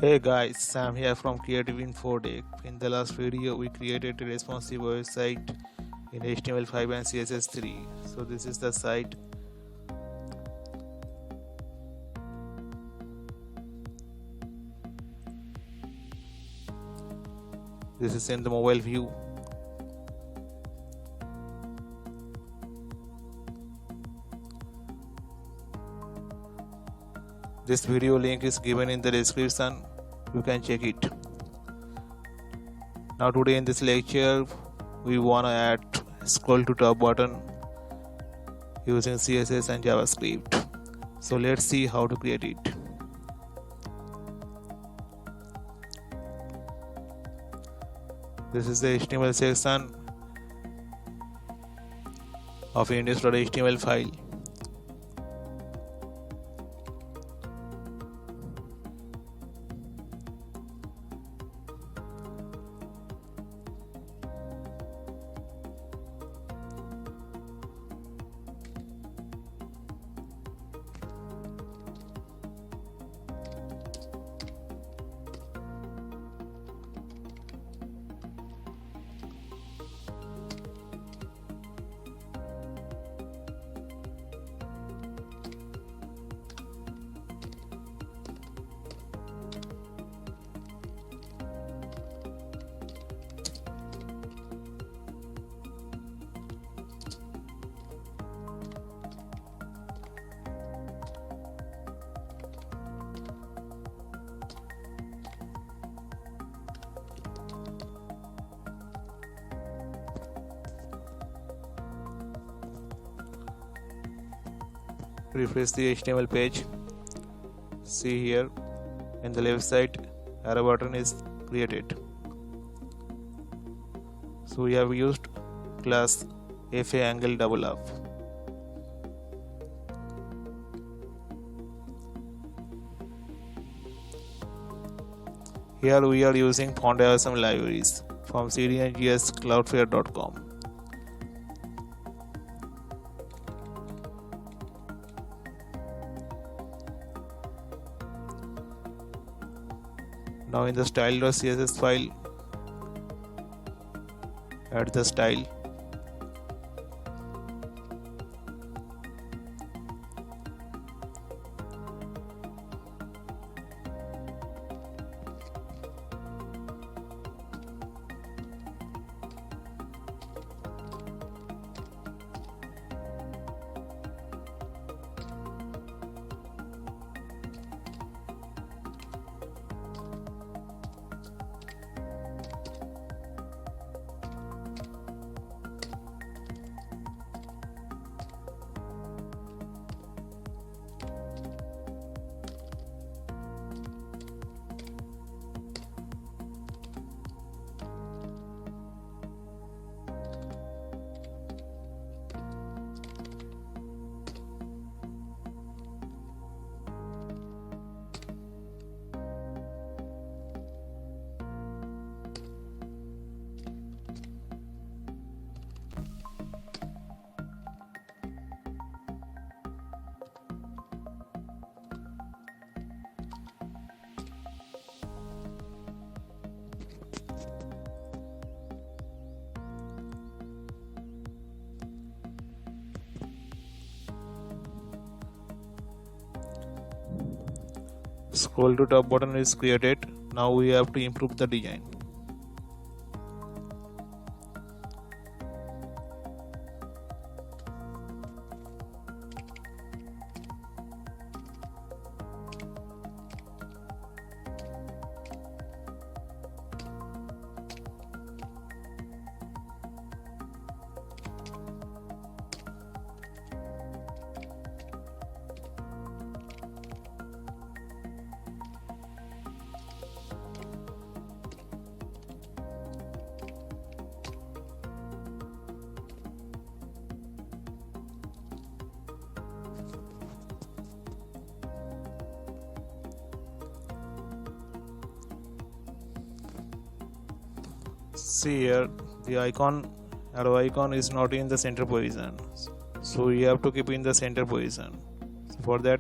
Hey guys, Sam here from Creative Info Deck. In the last video, we created a responsive website in HTML5 and CSS3. So this is the site. This is in the mobile view. This video link is given in the description. You can check it. Now today in this lecture, we wanna add scroll to top button using CSS and JavaScript. So let's see how to create it. This is the HTML section of index.html file. Refresh the HTML page. See here in the left side arrow button is created. So we have used class FA angle double up. Here we are using font awesome libraries from cdngs.cloudflare.com. Now in the style.css file, add the style. Scroll to top button is created. Now we have to improve the design. See here, the arrow icon is not in the center position, so you have to keep in the center position. So for that,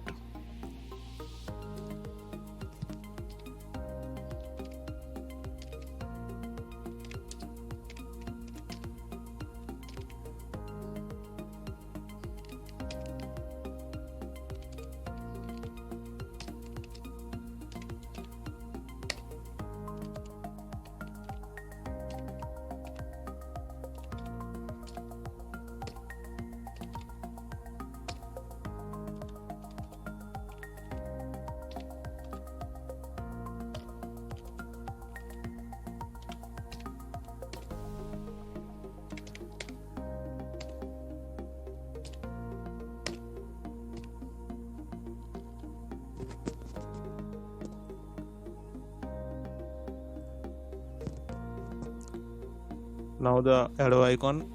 Now the arrow icon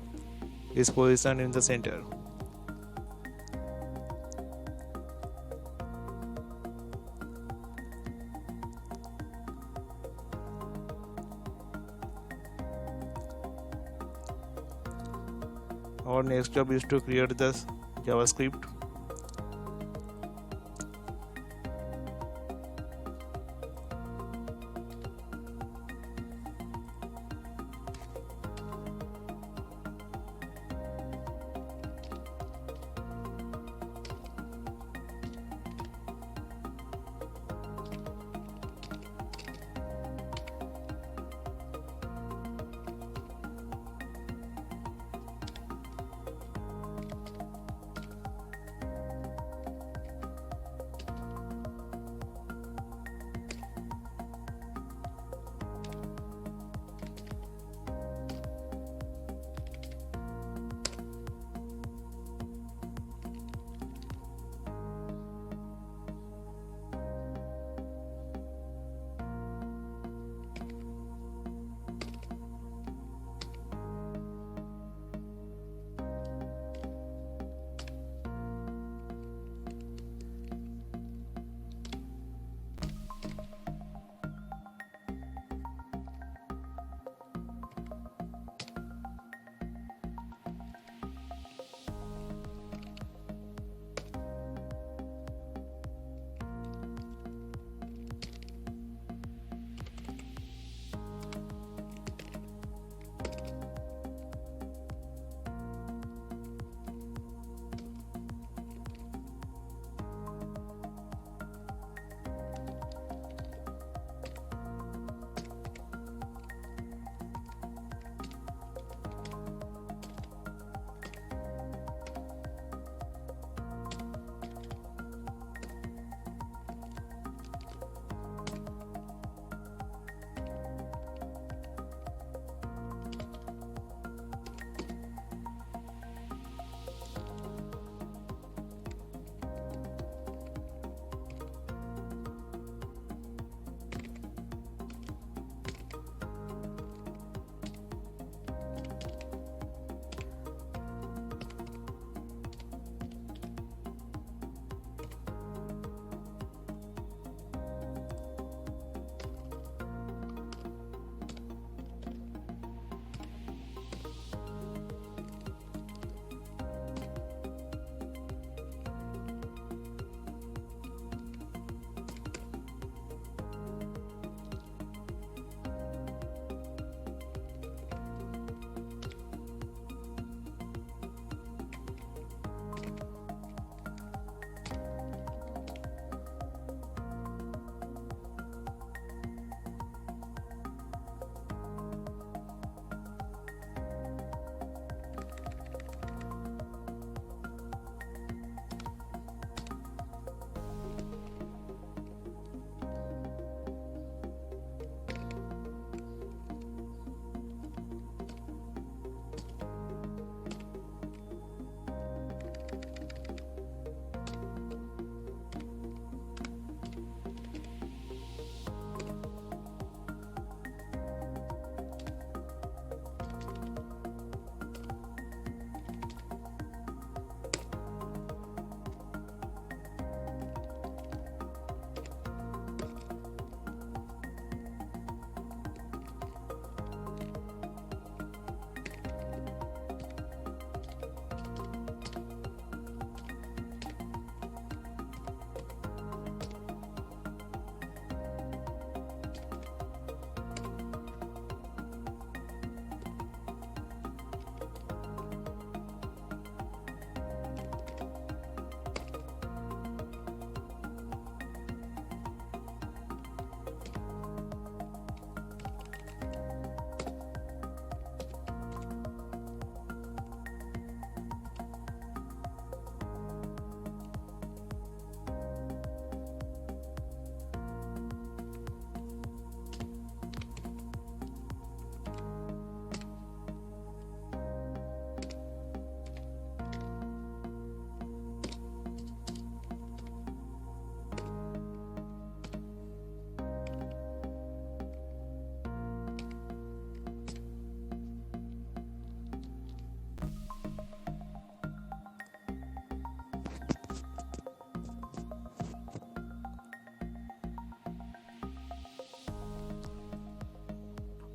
is positioned in the center. Our next job is to create the JavaScript.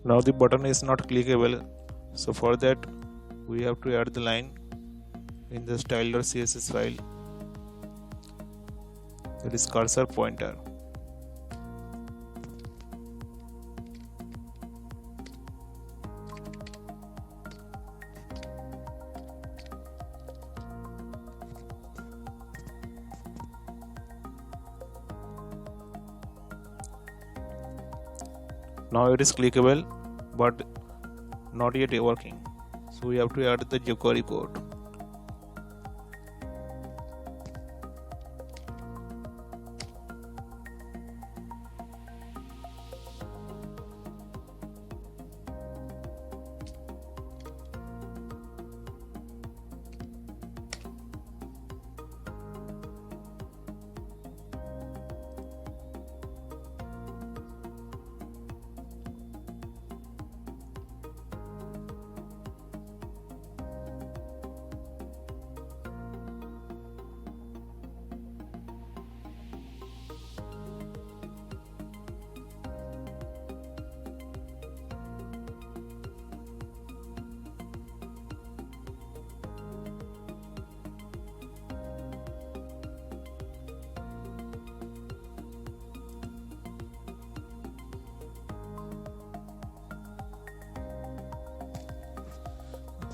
Now the button is not clickable, so for that we have to add the line in the style.css file, that is cursor pointer. Now it is clickable but not yet working, so we have to add the jQuery code.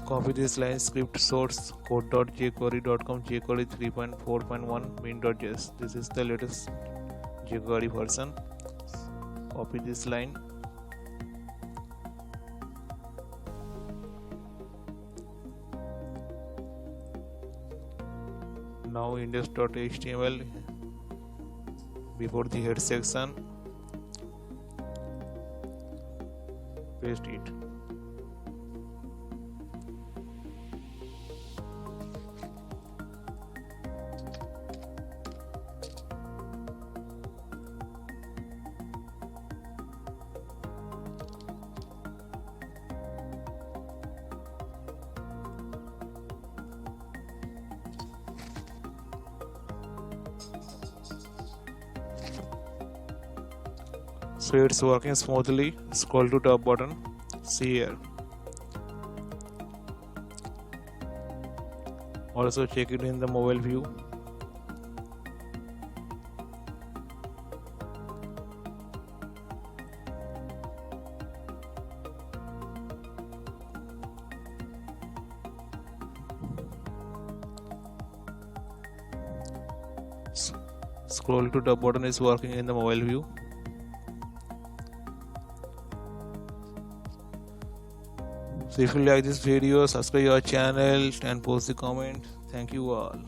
Copy this line script source code.jquery.com jQuery 3.4.1 min.js. This is the latest jQuery version. Copy this line. Now index.html before the head section, paste it. So it's working smoothly. Scroll to top button. See here. Also check it in the mobile view. Scroll to top button is working in the mobile view. So if you like this video, subscribe our channel and post the comment. Thank you all.